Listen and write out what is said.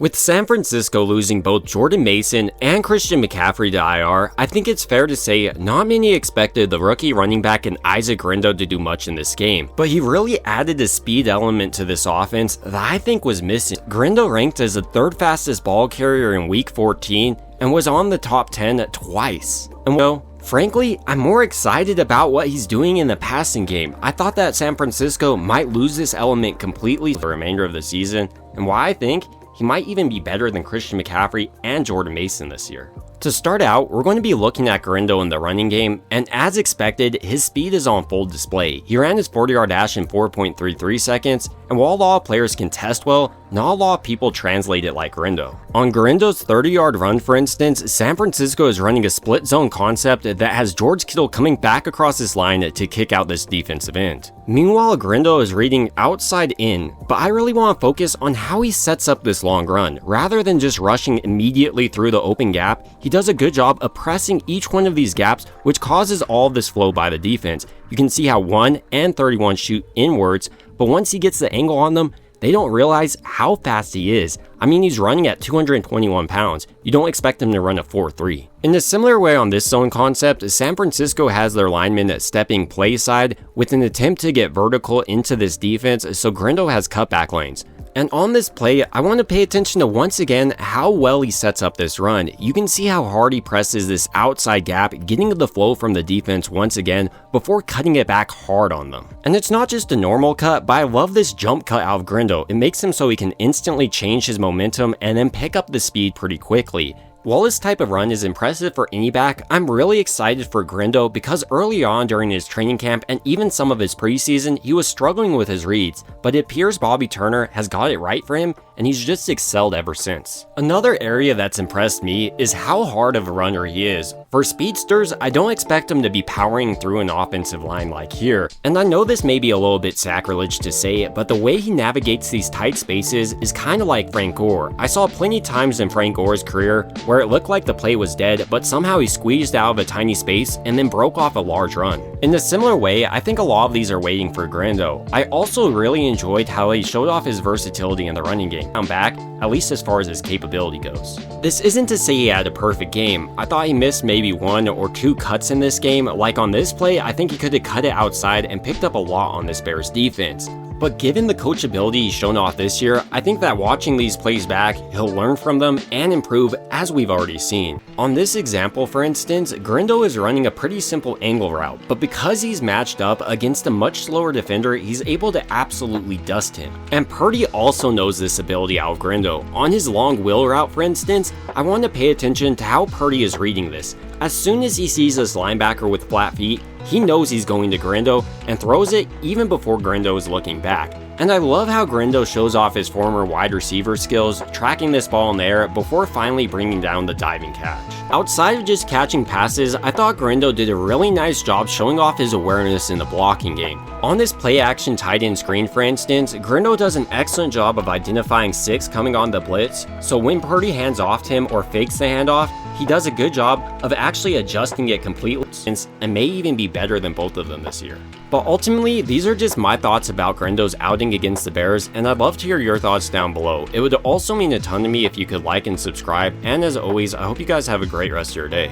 With San Francisco losing both Jordan Mason and Christian McCaffrey to IR, I think it's fair to say not many expected the rookie running back in Isaac Guerendo to do much in this game, but he really added a speed element to this offense that I think was missing. Guerendo ranked as the third fastest ball carrier in week 14 and was on the top 10 twice. And well, frankly, I'm more excited about what he's doing in the passing game. I thought that San Francisco might lose this element completely for the remainder of the season, and why I think he might even be better than Christian McCaffrey and Jordan Mason this year. To start out, we're going to be looking at Guerendo in the running game, and as expected, his speed is on full display. He ran his 40-yard dash in 4.33 seconds, and while a lot of players can test well, not a lot of people translate it like Guerendo. On Guerendo's 30-yard run, for instance, San Francisco is running a split zone concept that has George Kittle coming back across this line to kick out this defensive end. Meanwhile, Guerendo is reading outside in, but I really want to focus on how he sets up this long run. Rather than just rushing immediately through the open gap, he does a good job of pressing each one of these gaps, which causes all of this flow by the defense. You can see how 1 and 31 shoot inwards, but once he gets the angle on them, they don't realize how fast he is. I mean, he's running at 221 pounds. You don't expect him to run a 4.3. In a similar way on this zone concept, San Francisco has their linemen stepping play side with an attempt to get vertical into this defense, so Guerendo has cutback lanes. And on this play, I want to pay attention to once again how well he sets up this run. You can see how hard he presses this outside gap, getting the flow from the defense once again before cutting it back hard on them. And it's not just a normal cut, but I love this jump cut out of Guerendo. It makes him so he can instantly change his momentum and then pick up the speed pretty quickly. While this type of run is impressive for any back, I'm really excited for Guerendo because early on during his training camp and even some of his preseason, he was struggling with his reads, but it appears Bobby Turner has got it right for him and he's just excelled ever since. Another area that's impressed me is how hard of a runner he is. For speedsters, I don't expect him to be powering through an offensive line like here, and I know this may be a little bit sacrilege to say, but the way he navigates these tight spaces is kind of like Frank Gore. I saw plenty times in Frank Gore's career where it looked like the play was dead, but somehow he squeezed out of a tiny space and then broke off a large run. In a similar way, I think a lot of these are waiting for Guerendo. I also really enjoyed how he showed off his versatility in the running game. I'm back, at least as far as his capability goes. This isn't to say he had a perfect game. I thought he missed maybe 1 or 2 cuts in this game. Like on this play, I think he could have cut it outside and picked up a lot on this Bears defense. But given the coachability he's shown off this year, I think that watching these plays back, he'll learn from them and improve as we've already seen. On this example, for instance, Guerendo is running a pretty simple angle route, but because he's matched up against a much slower defender, he's able to absolutely dust him. And Purdy also knows this ability out of Guerendo. On his long wheel route, for instance, I want to pay attention to how Purdy is reading this. As soon as he sees this linebacker with flat feet, he knows he's going to Guerendo and throws it even before Guerendo is looking back. And I love how Guerendo shows off his former wide receiver skills, tracking this ball in the air before finally bringing down the diving catch. Outside of just catching passes, I thought Guerendo did a really nice job showing off his awareness in the blocking game. On this play action tight end screen, for instance, Guerendo does an excellent job of identifying 6 coming on the blitz, so when Purdy hands off to him or fakes the handoff, he does a good job of actually adjusting it completely and may even be better than both of them this year. But ultimately, these are just my thoughts about Guerendo's outing against the Bears, and I'd love to hear your thoughts down below. It would also mean a ton to me if you could like and subscribe, and as always, I hope you guys have a great rest of your day.